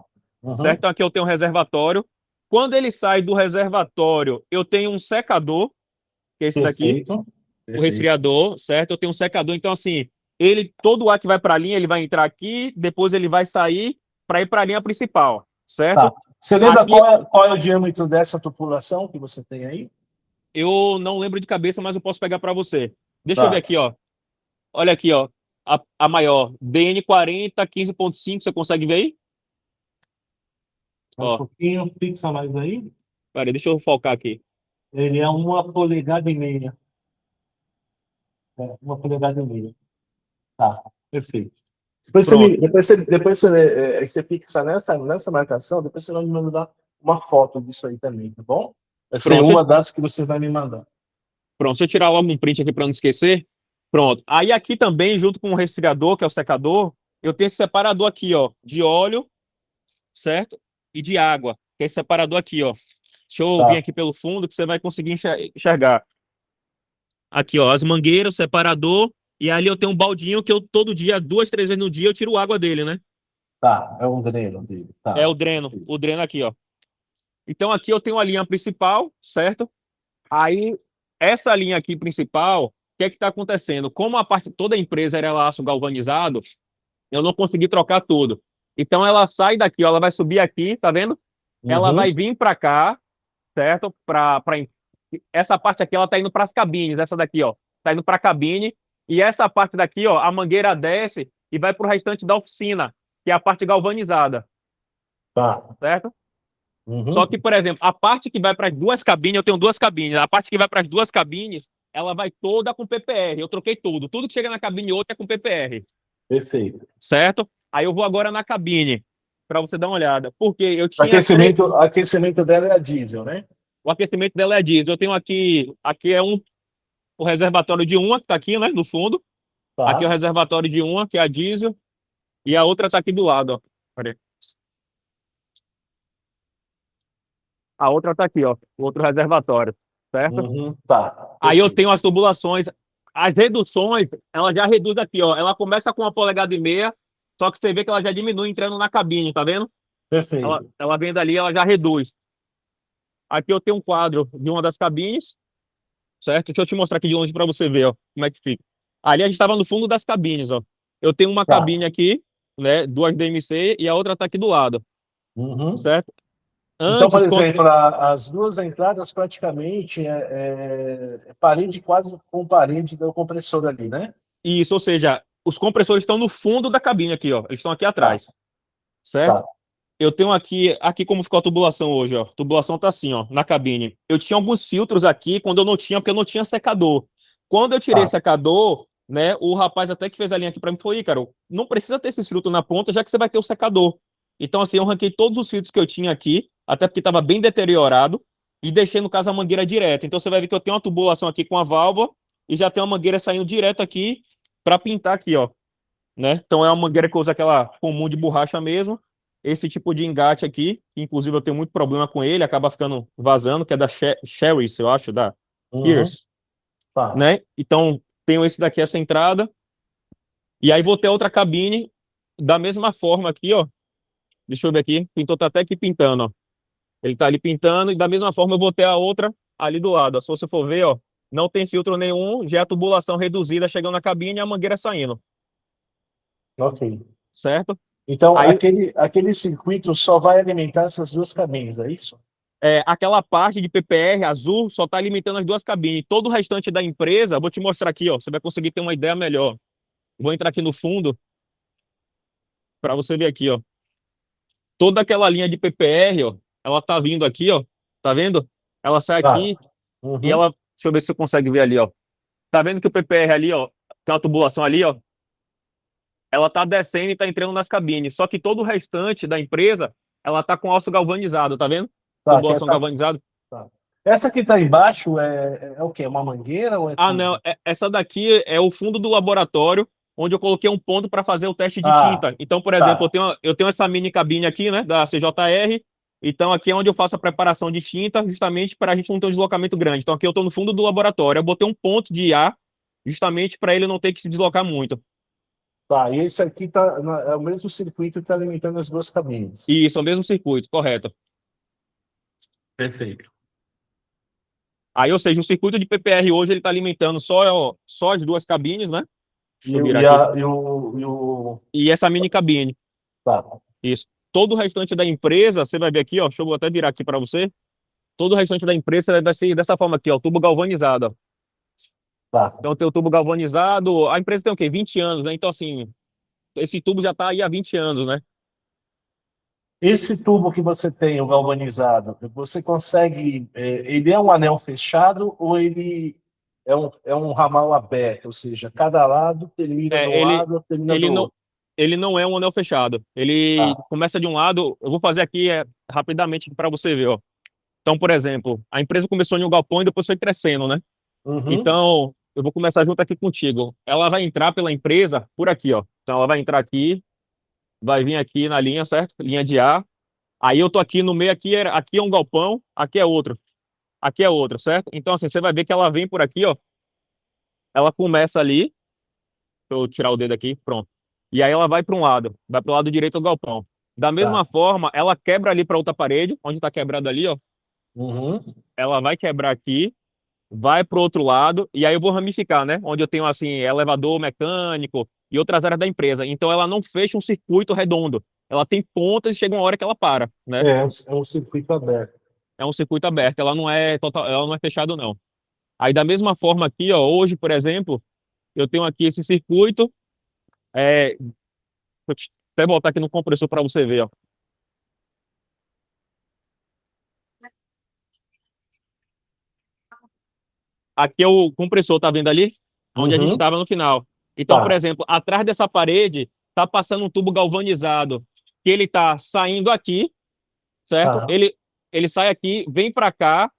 certo? Uhum. Então aqui eu tenho um reservatório. Quando ele sai do reservatório, eu tenho um secador, que é esse daqui, Perfeito. o Perfeito. resfriador, certo? Eu tenho um secador, então assim, todo o ar que vai para a linha, ele vai entrar aqui, depois ele vai sair para ir para a linha principal, Tá. certo? Você lembra Aqui qual é o diâmetro dessa tubulação que você tem aí? eu não lembro de cabeça, mas eu posso pegar para você. Deixa eu ver Tá. aqui, ó. Olha aqui, ó. A maior, DN40 15.5, você consegue ver aí? É um Ó, pouquinho, fixa mais aí. peraí, deixa eu focar aqui. Ele é 1,5 polegadas. É, 1,5 polegadas. Tá. Perfeito. Pronto, Aí você fixa nessa marcação, depois você vai me mandar uma foto disso aí também, tá bom? Vai ser pronto. uma das que você vai me mandar. Pronto, deixa eu tirar logo um print aqui para não esquecer. Pronto. Aí aqui também, junto com o resfriador, que é o secador, eu tenho esse separador aqui, ó, de óleo, certo? E de água, que é esse separador aqui, ó. Deixa eu vir Tá. aqui pelo fundo que você vai conseguir enxergar. Aqui, ó, as mangueiras, o separador, e ali eu tenho um baldinho que eu todo dia, 2, 3 vezes no dia, eu tiro água dele, né? Tá. É um dreno dele. É Tá. o dreno aqui, ó. Então aqui eu tenho a linha principal, certo? Aí essa linha aqui principal, o que é que está acontecendo? Como a parte toda a empresa era aço galvanizado, eu não consegui trocar tudo. Então ela sai daqui, ó, ela vai subir aqui, tá vendo? Ela Uhum. vai vir para cá, certo? Essa parte aqui ela tá indo para as cabines, essa daqui, ó, tá indo para a cabine e essa parte daqui, ó, a mangueira desce e vai para o restante da oficina, que é a parte galvanizada, Tá. certo? Só Uhum. que, por exemplo, a parte que vai para as duas cabines, eu tenho duas cabines. A parte que vai para as duas cabines, ela vai toda com PPR. Eu troquei tudo. Tudo que chega na cabine outra é com PPR, Perfeito. certo? Aí eu vou agora na cabine para você dar uma olhada. Porque eu O tinha aquecimento dela é a diesel, né? o aquecimento dela é diesel. Eu tenho aqui é o reservatório de uma que está aqui, né, no fundo. Aqui é o Tá. reservatório de uma, que é a diesel, e a outra está aqui do lado, ó. Peraí. A outra está aqui, ó, o outro reservatório, certo? Uhum. Tá. Aí eu Perfeito. tenho as tubulações, as reduções, ela já reduz aqui, ó. Ela começa com 1,5 polegadas, só que você vê que ela já diminui entrando na cabine, tá vendo? Ela, Perfeito. ela vem dali, ela já reduz. Aqui eu tenho um quadro de uma das cabines, certo? Deixa eu te mostrar aqui de longe para você ver, ó, como é que fica. Ali a gente estava no fundo das cabines, ó. Eu tenho uma Tá. cabine aqui, né, duas DMC e a outra tá aqui do lado, Uhum. certo? Então, por Antes, quando... exemplo, as duas entradas praticamente é parede quase com parede do compressor ali, né? Isso, ou seja, os compressores estão no fundo da cabine aqui, ó. Eles estão aqui Tá, atrás, certo? tá. Eu tenho aqui como ficou a tubulação hoje, ó. A tubulação tá assim, ó, na cabine. Eu tinha alguns filtros aqui quando eu não tinha, porque eu não tinha secador. Quando eu tirei Tá. secador, né, o rapaz até que fez a linha aqui para mim falou: Ícaro, não precisa ter esses filtros na ponta, já que você vai ter o secador. Então, assim, eu ranquei todos os filtros que eu tinha aqui, até porque estava bem deteriorado, e deixei, no caso, a mangueira direta. Então, você vai ver que eu tenho uma tubulação aqui com a válvula e já tem uma mangueira saindo direto aqui para pintar aqui, ó, né? Então, é uma mangueira que eu uso aquela comum de borracha mesmo. Esse tipo de engate aqui, que inclusive eu tenho muito problema com ele, acaba ficando vazando, que é da Sherry's, eu acho, da Uhum. Pierce, Tá. né? Então, tenho esse daqui, essa entrada, e aí vou ter outra cabine da mesma forma aqui, ó. Deixa eu ver aqui, pintou, tá até aqui pintando, ó. Ele tá ali pintando, e da mesma forma eu vou ter a outra ali do lado, ó. Se você for ver, ó, não tem filtro nenhum, já é a tubulação reduzida chegando na cabine e a mangueira saindo, Ok. certo? Então, Aí, aquele circuito só vai alimentar essas duas cabines, é isso? aquela parte de PPR azul só tá alimentando as duas cabines. Todo o restante da empresa, vou te mostrar aqui, ó, você vai conseguir ter uma ideia melhor. Vou entrar aqui no fundo para você ver aqui, ó. Toda aquela linha de PPR, ó, ela tá vindo aqui, ó. Tá vendo? Ela sai Tá. aqui e Uhum. ela, deixa eu ver se você consegue ver ali, ó. Tá vendo que o PPR ali, ó, tem uma tubulação ali, ó. Ela tá descendo e tá entrando nas cabines. Só que todo o restante da empresa, ela tá com aço galvanizado, tá vendo? Tá, que Tubulação essa, galvanizada. tá. Essa que tá embaixo é o quê? É uma mangueira ou é Ah, não, tubo? essa daqui é o fundo do laboratório, onde eu coloquei um ponto para fazer o teste de Ah, tinta. Então, por exemplo, tá. eu tenho essa mini cabine aqui, né, da CJR. Então, aqui é onde eu faço a preparação de tinta, justamente para a gente não ter um deslocamento grande. Então, aqui eu estou no fundo do laboratório. Eu botei um ponto de ar, justamente para ele não ter que se deslocar muito. Tá, e esse aqui tá, é o mesmo circuito que está alimentando as duas cabines. E isso é o mesmo circuito, correto. Perfeito. Aí, ou seja, o circuito de PPR hoje ele está alimentando só as duas cabines, né? Deixa E, eu o- virar e, aqui. a, e, o, e o. E essa mini cabine. Tá, Isso. Todo o restante da empresa, você vai ver aqui, ó. Deixa eu até virar aqui para você. Todo o restante da empresa vai ser dessa forma aqui, ó. Tubo galvanizado, ó. tá. Então tem o tubo galvanizado. A empresa tem o quê? 20 anos, né? Então, assim, esse tubo já está aí há 20 anos, né? Esse tubo que você tem, o galvanizado, você consegue. Ele é um anel fechado ou ele é um ramal aberto? Ou seja, cada lado termina de É, um lado ou termina ele do não, outro. ele não é um anel fechado. Ele Tá. começa de um lado. Eu vou fazer aqui rapidamente para você ver, ó. Então, por exemplo, a empresa começou em um galpão e depois foi crescendo, né? Uhum. Então, eu vou começar junto aqui contigo. Ela vai entrar pela empresa por aqui, ó. Então, ela vai entrar aqui, vai vir aqui na linha, certo? Linha de ar. Aí eu tô aqui no meio, aqui é um galpão, aqui é outro. Aqui é outro, certo? Então, assim, você vai ver que ela vem por aqui, ó. Ela começa ali. Deixa eu tirar o dedo aqui, pronto. E aí ela vai para um lado, vai para o lado direito do galpão. Da Tá. mesma forma, ela quebra ali para outra parede, onde está quebrado ali, ó. Uhum. Ela vai quebrar aqui, vai para o outro lado, e aí eu vou ramificar, né? Onde eu tenho, assim, elevador mecânico e outras áreas da empresa. Então ela não fecha um circuito redondo. Ela tem pontas e chega uma hora que ela para, né? É um circuito aberto. É um circuito aberto, ela não é total, ela não é fechado, não. Aí da mesma forma aqui, ó, hoje, por exemplo, eu tenho aqui esse circuito, vou até voltar aqui no compressor para você ver, ó. Aqui é o compressor, tá vendo ali? Onde a gente Uhum. estava no final. Então, por Tá. exemplo, atrás dessa parede tá passando um tubo galvanizado, que ele tá saindo aqui, certo? Tá. Ele sai aqui, vem para cá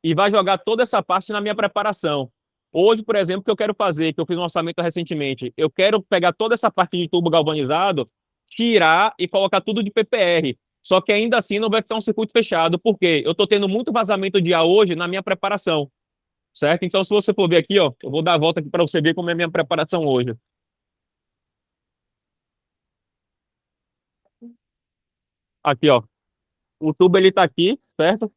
e vai jogar toda essa parte na minha preparação. Hoje, por exemplo, o que eu quero fazer, que eu fiz um orçamento recentemente, eu quero pegar toda essa parte de tubo galvanizado, tirar e colocar tudo de PPR. Só que ainda assim não vai ficar um circuito fechado, porque eu estou tendo muito vazamento de ar hoje na minha preparação, certo? Então, se você for ver aqui, ó, eu vou dar a volta aqui para você ver como é a minha preparação hoje. Aqui, ó, o tubo ele tá aqui, certo?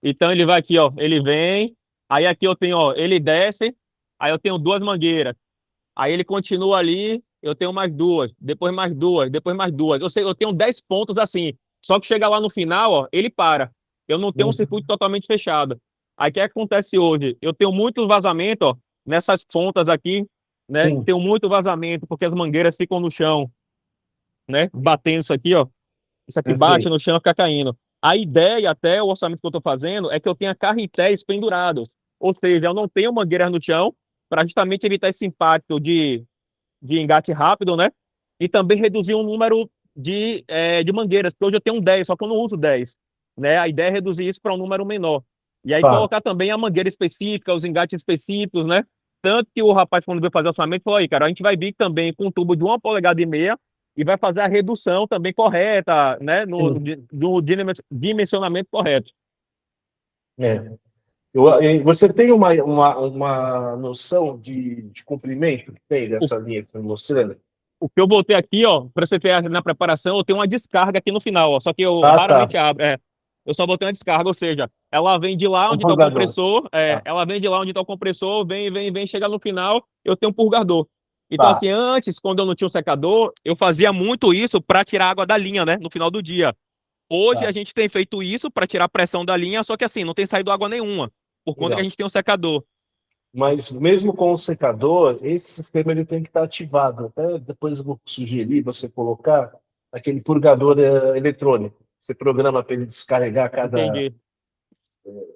Então ele vai aqui, ó, ele vem, aí aqui eu tenho, ó, ele desce, aí eu tenho duas mangueiras. Aí ele continua ali, eu tenho mais duas, depois mais duas, depois mais duas. Eu sei, eu tenho 10 pontos assim. Só que chega lá no final, ó, ele para. Eu não tenho um circuito Uhum. totalmente fechado. Aí o que acontece hoje? Eu tenho muito vazamento, ó, nessas pontas aqui, né? Sim. Tenho muito vazamento porque as mangueiras ficam no chão, né? Batendo isso aqui, ó. Isso aqui bate Perfeito. no chão e fica caindo. A ideia, até o orçamento que eu estou fazendo, é que eu tenha carretéis pendurados. Ou seja, eu não tenho mangueiras no chão para justamente evitar esse impacto de engate rápido, né? E também reduzir o número de mangueiras, porque hoje eu tenho 10, só que eu não uso 10, né? A ideia é reduzir isso para um número menor. E aí Tá. colocar também a mangueira específica, os engates específicos, né? Tanto que o rapaz, quando veio fazer o orçamento, falou aí, cara, a gente vai vir também com um tubo de 1,5 polegadas e vai fazer a redução também correta, né? Sim. No dimensionamento correto. É. Você tem uma noção de comprimento que tem O, dessa linha que está mostrando? o que eu botei aqui, ó, para você ter na preparação, eu tenho uma descarga aqui no final, ó, só que eu Ah, raramente tá. abro. eu só botei uma descarga, ou seja, ela vem de lá Um onde está o purgador. compressor, Tá. ela vem de lá onde está o compressor, vem, chega no final, eu tenho um purgador. Então, Tá. assim, antes, quando eu não tinha um secador, eu fazia muito isso para tirar água da linha, né, no final do dia. Hoje Tá. a gente tem feito isso para tirar a pressão da linha, só que assim, não tem saído água nenhuma, por conta que a Legal. gente tem um secador. Mas mesmo com o secador, esse sistema ele tem que estar ativado. Até depois eu vou sugerir você colocar aquele purgador eletrônico. Você programa para ele descarregar a cada Entendi.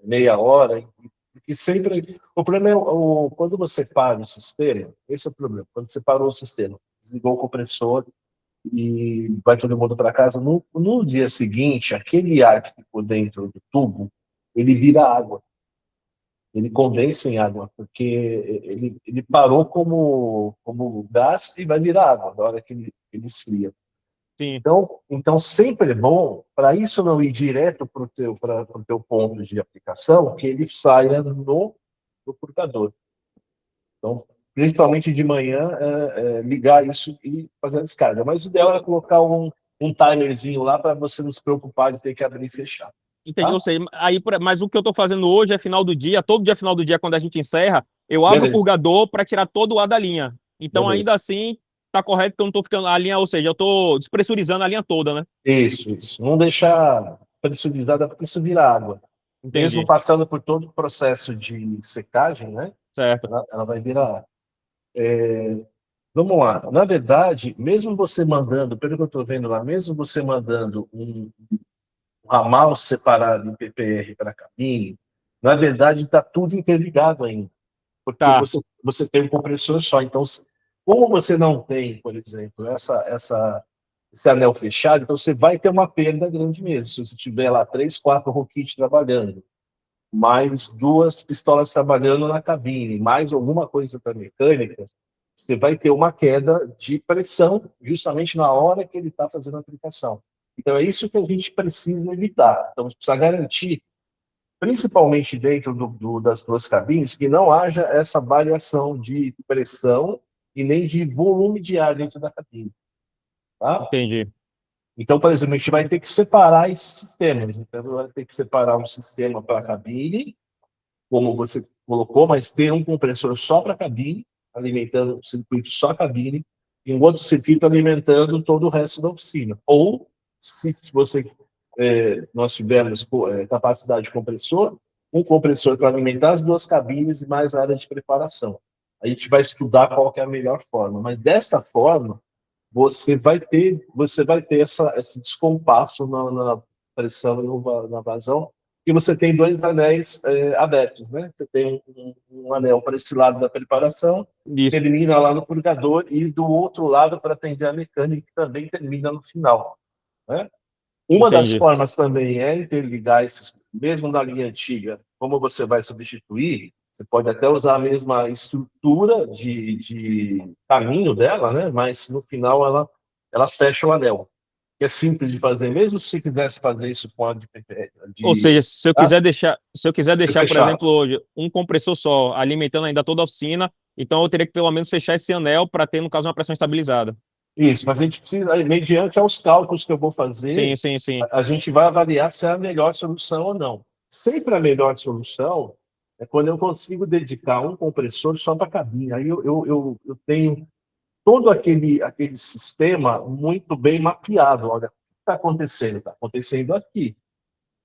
meia hora. E sempre. O problema é quando você para o sistema, esse é o problema. Quando você parou o sistema, desligou o compressor e vai todo mundo para casa, no dia seguinte, aquele ar que ficou dentro do tubo, ele vira água. Ele condensa em água, porque ele parou como gás e vai virar água na hora que ele esfria. Sim, Então sempre é bom, para isso não ir direto para o teu ponto de aplicação, que ele saia no purgador. Então, principalmente de manhã, ligar isso e fazer a descarga. Mas o ideal é colocar um timerzinho lá para você não se preocupar de ter que abrir e fechar. entendi. Tá? Eu sei. Aí, mas o que eu tô fazendo hoje é final do dia, todo dia final do dia, quando a gente encerra, eu abro o Beleza, purgador para tirar todo o ar da linha. Então, beleza. ainda assim, tá correto que eu não tô ficando a linha, ou seja, eu tô despressurizando a linha toda, né? Isso. Não deixar pressurizada, porque isso vira água. Mesmo Entendi. passando por todo o processo de secagem, né? Certo. Ela vai virar água. Vamos lá. Na verdade, mesmo você mandando, pelo que eu estou vendo lá, mesmo você mandando um ramal separado em PPR para a cabine, na verdade está tudo interligado ainda, porque Tá. você tem um compressor só. Então, como você não tem, por exemplo, esse anel fechado, então você vai ter uma perda grande mesmo. Se você tiver lá 3, 4 roquetes trabalhando, mais 2 pistolas trabalhando na cabine, mais alguma coisa da mecânica, você vai ter uma queda de pressão justamente na hora que ele está fazendo a aplicação. Então, é isso que a gente precisa evitar. Então, a gente precisa garantir, principalmente dentro das duas cabines, que não haja essa variação de pressão e nem de volume de ar dentro da cabine. Tá? Entendi. Então, por exemplo, a gente vai ter que separar esses sistemas. Então, vai ter que separar um sistema para a cabine, como você colocou, mas ter um compressor só para a cabine, alimentando o circuito só a cabine, e um outro circuito alimentando todo o resto da oficina. Ou, se você nós tivermos capacidade de compressor, um compressor para alimentar as duas cabines e mais a área de preparação. A gente vai estudar qual que é a melhor forma, mas desta forma você vai ter esse descompasso na pressão e na vazão, e você tem 2 anéis abertos, né? Você tem um anel para esse lado da preparação, Isso. termina lá no purgador, e do outro lado para atender a mecânica, que também termina no final, né? Uma das Entendi. formas também é interligar esses, mesmo na linha antiga, como você vai substituir, você pode até usar a mesma estrutura de caminho dela, né? Mas no final ela fecha o anel. Que é simples de fazer, mesmo se você quisesse fazer isso com a Ou de seja, se eu quiser deixar, por fechar. exemplo, hoje um compressor só, alimentando ainda toda a oficina, então eu teria que pelo menos fechar esse anel para ter, no caso, uma pressão estabilizada. Isso, mas a gente precisa, mediante aos cálculos que eu vou Sim, fazer, sim, sim. a gente vai avaliar se é a melhor solução ou não. Sempre a melhor solução é quando eu consigo dedicar um compressor só para a cabine. Aí eu tenho todo aquele sistema muito bem mapeado. Olha, o que está acontecendo? Está acontecendo aqui,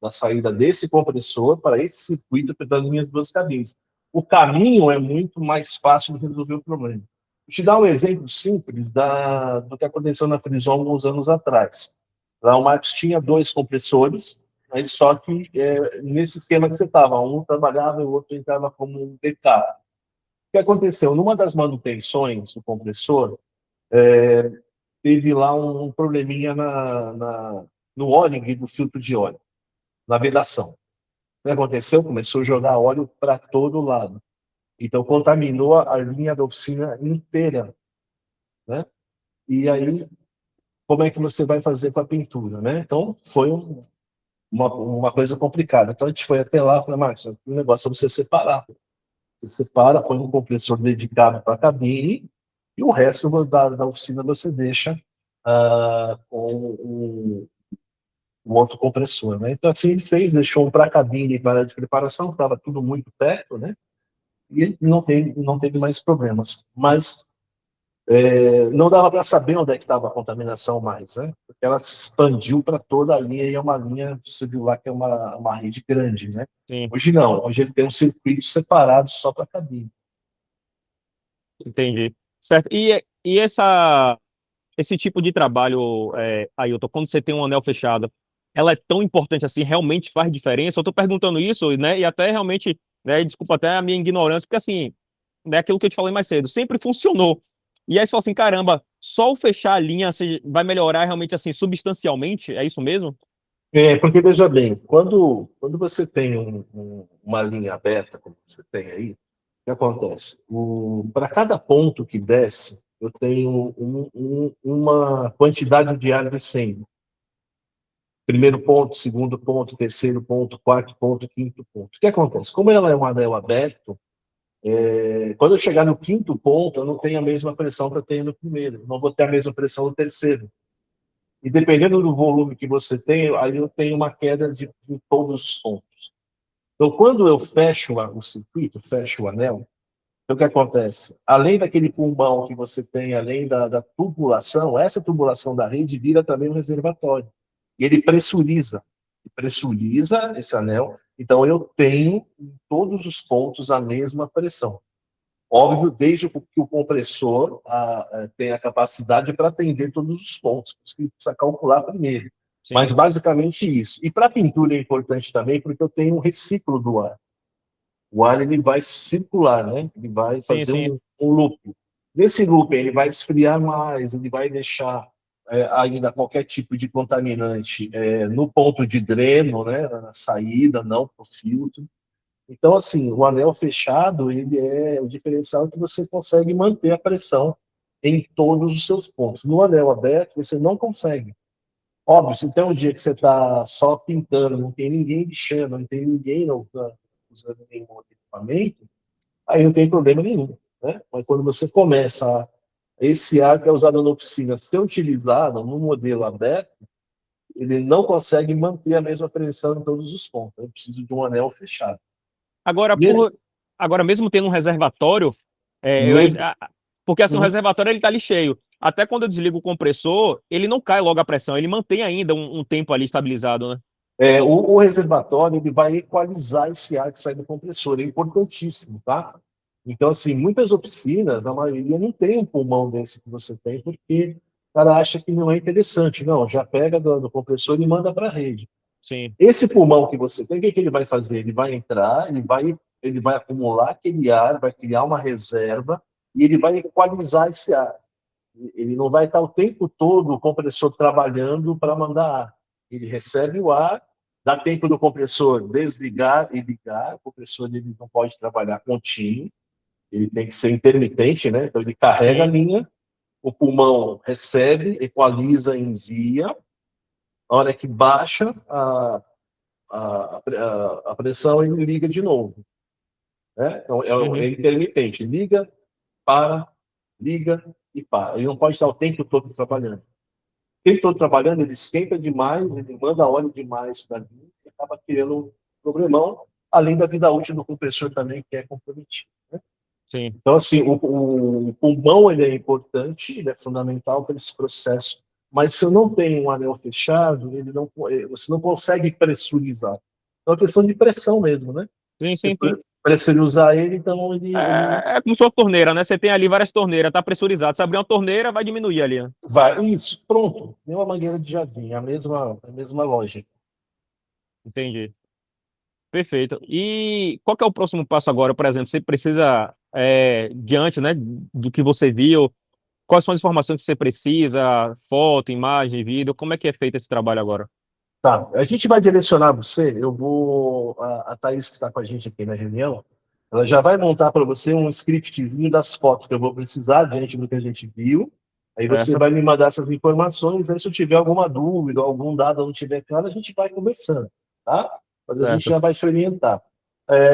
na saída desse compressor para esse circuito das minhas duas cabines. O caminho é muito mais fácil de resolver o problema. Vou te dar um exemplo simples do que aconteceu na Frison alguns anos atrás. Lá o Marcos tinha 2 compressores, mas só que nesse esquema que você estava, um trabalhava e o outro entrava como um DK. O que aconteceu? Numa das manutenções do compressor, teve lá um probleminha no O-ring do filtro de óleo, na vedação. O que aconteceu? Começou a jogar óleo para todo lado. Então, contaminou a linha da oficina inteira, né? E aí, como é que você vai fazer com a pintura, né? Então, foi uma coisa complicada. Então, a gente foi até lá e falou, Marcos, o negócio é você separar. Você separa, põe um compressor dedicado para a cabine e o resto da oficina você deixa com o outro compressor, né? Então, assim, ele fez, deixou um para a cabine e para a de preparação, estava tudo muito perto, né? E não teve mais problemas. Mas não dava para saber onde é que estava a contaminação mais, né? Porque ela se expandiu para toda a linha, e é uma linha, você viu lá que é uma rede grande, né? Sim, Hoje não, hoje ele tem um circuito separado só para a cabine. entendi. Certo. E esse tipo de trabalho, Ailton, quando você tem um anel fechado, ela é tão importante assim, realmente faz diferença? Eu tô perguntando isso, né? E até realmente, né, desculpa até a minha ignorância, porque assim, é aquilo que eu te falei mais cedo, sempre funcionou. E aí você fala assim, caramba, só o fechar a linha vai melhorar realmente assim, substancialmente? É isso mesmo? Porque, veja bem, quando você tem uma linha aberta, como você tem aí, o que acontece? Para cada ponto que desce, eu tenho uma quantidade de ar descendo. Primeiro ponto, segundo ponto, terceiro ponto, quarto ponto, quinto ponto. O que acontece? Como ela é um anel aberto, quando eu chegar no quinto ponto, eu não tenho a mesma pressão que eu tenho no primeiro. Não vou ter a mesma pressão no terceiro. E dependendo do volume que você tem, aí eu tenho uma queda de todos os pontos. Então, quando eu fecho o circuito, fecho o anel, então o que acontece? Além daquele pulmão que você tem, além da tubulação, essa tubulação da rede vira também um reservatório. E ele pressuriza esse anel, então eu tenho em todos os pontos a mesma pressão. Óbvio, desde que o compressor tenha a capacidade para atender todos os pontos, por isso que precisa calcular primeiro. Mas Sim, basicamente isso. E para a pintura é importante também, porque eu tenho um reciclo do ar. O ar ele vai circular, né? Ele vai sim, fazer sim, um loop. Nesse loop ele vai esfriar mais, ele vai deixar ainda qualquer tipo de contaminante no ponto de dreno, né? Na saída, não para o filtro. Então, assim, o anel fechado, ele é o diferencial que você consegue manter a pressão em todos os seus pontos. No anel aberto, você não consegue. Óbvio, se tem um dia que você está só pintando, não tem ninguém lixando, não tem ninguém usando nenhum outro equipamento, aí não tem problema nenhum, né? Mas quando você começa esse ar que é usado na oficina ser utilizado no modelo aberto, ele não consegue manter a mesma pressão em todos os pontos. Eu preciso de um anel fechado. Agora, Mesmo, agora mesmo tendo um reservatório, é, eu- mesmo, porque assim, o uhum. reservatório ele tá ali cheio. Até quando eu desligo o compressor, ele não cai logo a pressão, ele mantém ainda um tempo ali estabilizado, né? O reservatório ele vai equalizar esse ar que sai do compressor, é importantíssimo, tá? Então, assim, muitas oficinas, a maioria não tem um pulmão desse que você tem, porque o cara acha que não é interessante. Não, já pega do compressor e manda para a rede. Sim, Esse pulmão que você tem, o que, que ele vai fazer? Ele vai entrar, ele vai acumular aquele ar, vai criar uma reserva e ele vai equalizar esse ar. Ele não vai estar o tempo todo o compressor trabalhando para mandar ar. Ele recebe o ar, dá tempo do compressor desligar e ligar. O compressor ele não pode trabalhar contínuo, ele tem que ser intermitente, né? Então ele carrega a sim, linha, o pulmão recebe, equaliza, envia. A hora que baixa a pressão, ele liga de novo. Né? Então é uhum, intermitente, para, liga e para. Ele não pode estar o tempo todo trabalhando. Quem estou trabalhando, ele esquenta demais, ele manda óleo demais para mim e acaba criando um problemão, além da vida útil do compressor também, que é comprometido. Né? sim. Então, assim, o pulmão ele é importante, ele é fundamental para esse processo, mas se eu não tenho um anel fechado, você não consegue pressurizar. Então, é questão de pressão mesmo, né? Sim, Você sim, sim. pressurizar ele, então ele É como se fosse uma torneira, né? Você tem ali várias torneiras, tá pressurizado. Se abrir uma torneira, vai diminuir ali, né? vai. Isso, pronto. Nem uma mangueira de jardim, a mesma lógica. Entendi. Perfeito. E qual que é o próximo passo agora, por exemplo? Você precisa, diante, né, do que você viu, quais são as informações que você precisa? Foto, imagem, vídeo, como é que é feito esse trabalho agora? Tá, a gente vai direcionar você, a Thaís que está com a gente aqui na reunião, ela já vai montar para você um scriptzinho das fotos que eu vou precisar diante do que a gente viu, aí você Certo? vai me mandar essas informações, aí se eu tiver alguma dúvida, algum dado não tiver claro, a gente vai conversando, tá? Mas a gente Certo. já vai te orientar.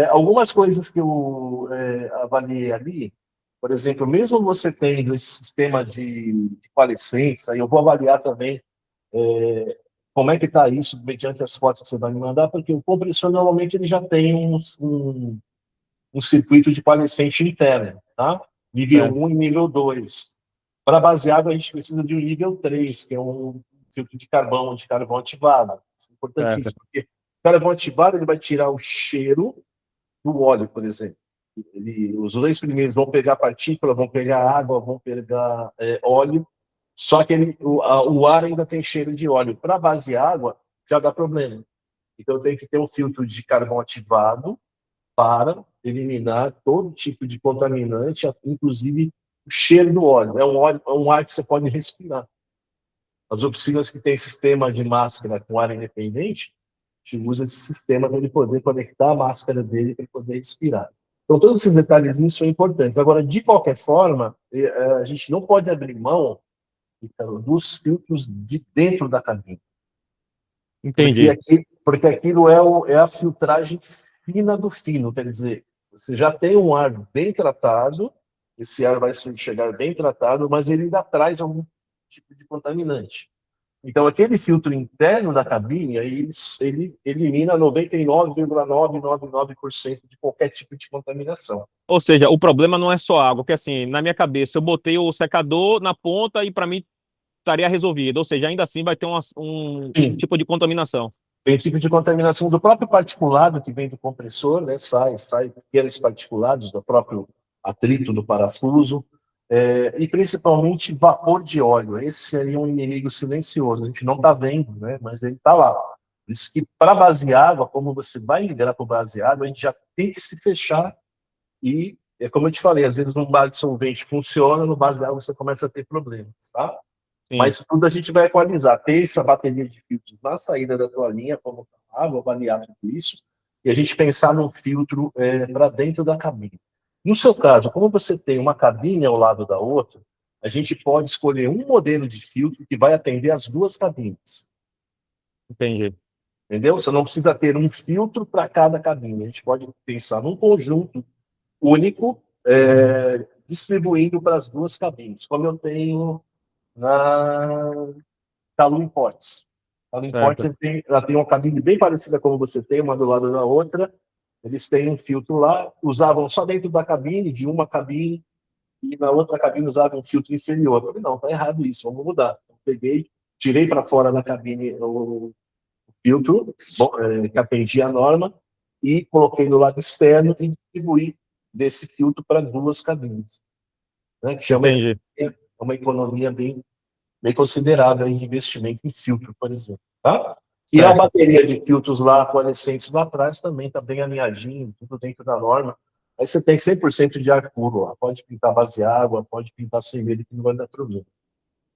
Algumas coisas que eu avaliei ali, por exemplo, mesmo você tendo esse sistema de coalescência, eu vou avaliar também como é que está isso mediante as fotos que você vai me mandar, porque o compressor normalmente ele já tem um circuito de coalescente interno, tá? Nível Certo. 1 e nível 2. Para base água, a gente precisa de um nível 3, que é um filtro de carvão ativado. Isso é importantíssimo, porque o carvão ativado ele vai tirar o cheiro do óleo, por exemplo. Os dois primeiros vão pegar partícula, vão pegar água, vão pegar óleo, só que o ar ainda tem cheiro de óleo. Para base água, já dá problema. Então tem que ter um filtro de carvão ativado para eliminar todo tipo de contaminante, inclusive o cheiro do óleo. É um ar que você pode respirar. As oficinas que têm sistema de máscara com ar independente, a gente usa esse sistema para ele poder conectar a máscara dele para poder respirar. Então, todos esses detalhezinhos são importantes. Agora, de qualquer forma, a gente não pode abrir mão, então, dos filtros de dentro da cabine. Entendi. Porque aquilo é a filtragem fina do fino, quer dizer, você já tem um ar bem tratado, esse ar vai chegar bem tratado, mas ele ainda traz algum tipo de contaminante. Então, aquele filtro interno da cabine, aí ele elimina 99,999% de qualquer tipo de contaminação. Ou seja, o problema não é só água, porque assim, na minha cabeça, eu botei o secador na ponta e para mim estaria resolvido. Ou seja, ainda assim vai ter um Sim. tipo de contaminação. Tem tipo de contaminação do próprio particulado que vem do compressor, né? Sai pequenos particulados do próprio atrito do parafuso, e principalmente vapor de óleo. Esse seria um inimigo silencioso. A gente não está vendo, né? Mas ele está lá. Por isso que para base água, como você vai migrar para base água, a gente já tem que se fechar e, como eu te falei, às vezes no base solvente funciona, no base água você começa a ter problemas, tá? Sim. Mas tudo a gente vai equalizar. Ter essa bateria de filtros na saída da tua linha, como água, avaliar tudo isso, e a gente pensar num filtro para dentro da cabine. No seu caso, como você tem uma cabine ao lado da outra, a gente pode escolher um modelo de filtro que vai atender as duas cabines. Entendi. Entendeu? Você não precisa ter um filtro para cada cabine. A gente pode pensar num conjunto único, distribuindo para as duas cabines, como eu tenho na Talu Imports. Talu Imports ela tem uma cabine bem parecida como você tem, uma do lado da outra. Eles têm um filtro lá, usavam só dentro da cabine, de uma cabine, e na outra cabine usavam um filtro inferior. Eu falei, não, tá errado isso, vamos mudar. Eu peguei, tirei para fora da cabine o filtro, que atendia a norma, e coloquei no lado externo e distribuí desse filtro para duas cabines. Né, que chama uma economia bem considerável de investimento em filtro, por exemplo. Tá? E a bateria de filtros lá, coalescentes lá atrás, também está bem alinhadinho, tudo dentro da norma. Aí você tem 100% de ar puro lá. Pode pintar base água, pode pintar sem ele, que não vai dar problema.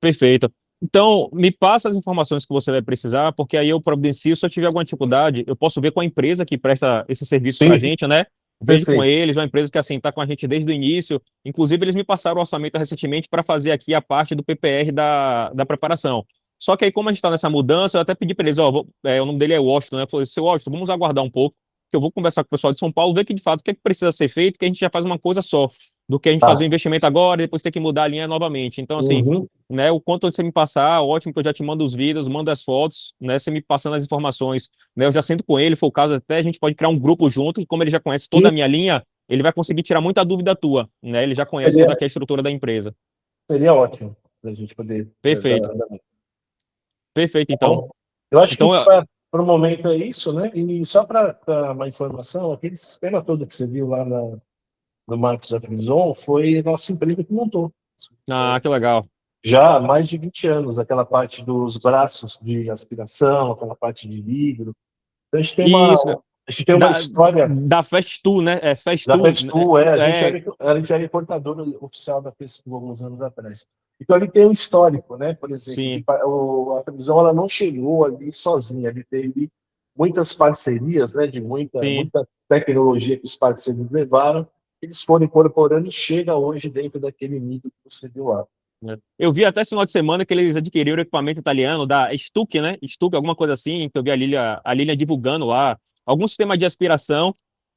Perfeito. Então, me passa as informações que você vai precisar, porque aí eu providencio, se eu tiver alguma dificuldade, eu posso ver com a empresa que presta esse serviço para a gente, né? Vejo com eles, uma empresa que assim está com a gente desde o início. Inclusive, eles me passaram o orçamento recentemente para fazer aqui a parte do PPR da preparação. Só que aí, como a gente está nessa mudança, eu até pedi para eles, o nome dele é Washington, né? Eu falei, seu Washington, vamos aguardar um pouco, que eu vou conversar com o pessoal de São Paulo, ver que de fato o que é que precisa ser feito, que a gente já faz uma coisa só, do que a gente fazer o investimento agora e depois ter que mudar a linha novamente. Então, assim, né, o quanto você me passar, ótimo, que eu já te mando os vídeos, mando as fotos, né, você me passando as informações, né, eu já sento com ele, for o caso, até a gente pode criar um grupo junto, e como ele já conhece toda a minha linha, ele vai conseguir tirar muita dúvida tua, né, ele já conhece toda a estrutura da empresa. Seria ótimo para a gente poder... Perfeito. Perfeito, então. Eu acho que para o momento é isso, né? E só para uma informação, aquele sistema todo que você viu lá no Marcos da Frison foi a nossa empresa que montou. Ah, que legal. Já há mais de 20 anos, aquela parte dos braços de aspiração, aquela parte de vidro. Então, a gente tem uma história... Da Festool, né? Da Festool, a gente era importadora oficial da Festool alguns anos atrás. Então, ele tem um histórico, né? Por exemplo, a Frison ela não chegou ali sozinha, ele teve muitas parcerias, né? De muita tecnologia que os parceiros levaram, eles foram incorporando e chega hoje dentro daquele nível que você viu lá. Eu vi até esse final de semana que eles adquiriram equipamento italiano da Stuck, né? Stuck, alguma coisa assim, que eu vi a Lilia divulgando lá, algum sistema de aspiração,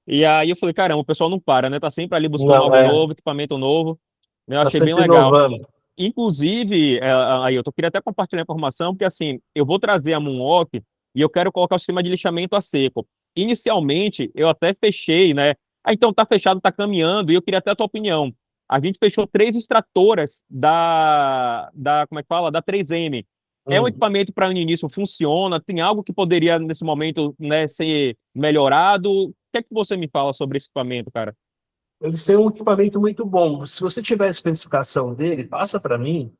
e aí eu falei, caramba, o pessoal não para, né? Tá sempre ali buscando algo novo, equipamento novo. Eu achei bem legal. Inclusive, Ailton, eu queria até compartilhar a informação, porque assim, eu vou trazer a Moonwalk e eu quero colocar o sistema de lixamento a seco. Inicialmente, eu até fechei, né? Ah, então tá fechado, tá caminhando, e eu queria até a tua opinião. A gente fechou 3 extratoras como é que fala? Da 3M. É um Hum. equipamento para no início, funciona? Tem algo que poderia, nesse momento, né, ser melhorado? O que é que você me fala sobre esse equipamento, cara? Eles têm um equipamento muito bom. Se você tiver a especificação dele, passa para mim,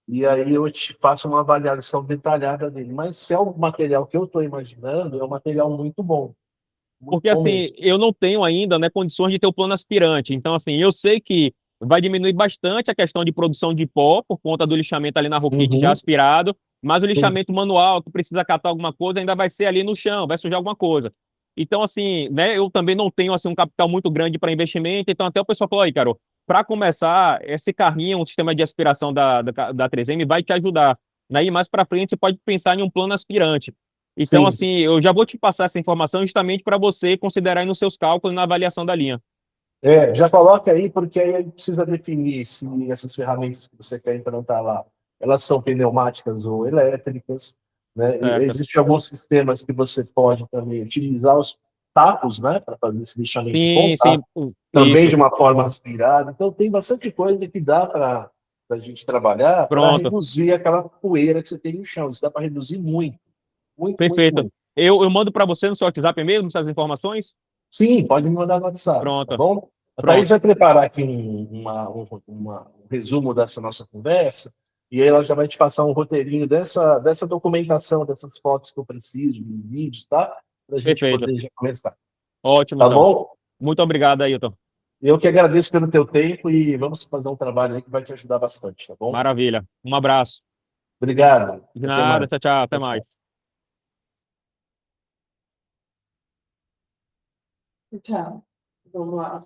e aí eu te faço uma avaliação detalhada dele. Mas se é o material que eu estou imaginando, é um material muito Porque, bom assim, mesmo. eu não tenho ainda, né, condições de ter o plano aspirante. Então, assim, eu sei que vai diminuir bastante a questão de produção de pó, por conta do lixamento ali na roquite já Uhum. aspirado, mas o Sim. lixamento manual, que precisa catar alguma coisa, ainda vai ser ali no chão, vai sujar alguma coisa. Então, assim, né, eu também não tenho, assim, um capital muito grande para investimento, então até o pessoal falou, aí, Carol, para começar, esse carrinho, um sistema de aspiração da 3M vai te ajudar. Aí, mais para frente, você pode pensar em um plano aspirante. Então, Sim. assim, eu já vou te passar essa informação justamente para você considerar aí nos seus cálculos na avaliação da linha. Já coloca aí, porque aí a gente precisa definir se essas ferramentas que você quer implantar lá, elas são pneumáticas ou elétricas, né? Certo? Existem alguns sistemas que você pode também utilizar os tacos, né, para fazer esse lixamento com Sim, sim, taco, também de isso. uma forma aspirada. Então, tem bastante coisa que dá para a gente trabalhar para Pronto, reduzir aquela poeira que você tem no chão. Isso dá para reduzir muito, muito, muito, perfeito. muito. Eu mando para você no seu WhatsApp mesmo essas informações? Sim, pode me mandar no WhatsApp, tá Pronto, bom? A Thaís pronto. vai preparar aqui um resumo dessa nossa conversa, e aí ela já vai te passar um roteirinho dessa documentação, dessas fotos que eu preciso, de vídeos, tá? Para a gente Perfeito. poder já começar, Ótimo, tá então. bom? Muito obrigado, Ailton. Eu que agradeço pelo teu tempo e vamos fazer um trabalho aí que vai te ajudar bastante, tá bom? Maravilha. Um abraço. Obrigado. De Até nada, mais. tchau, tchau. Até Tchau, mais. tchau. Tchau. Vamos lá.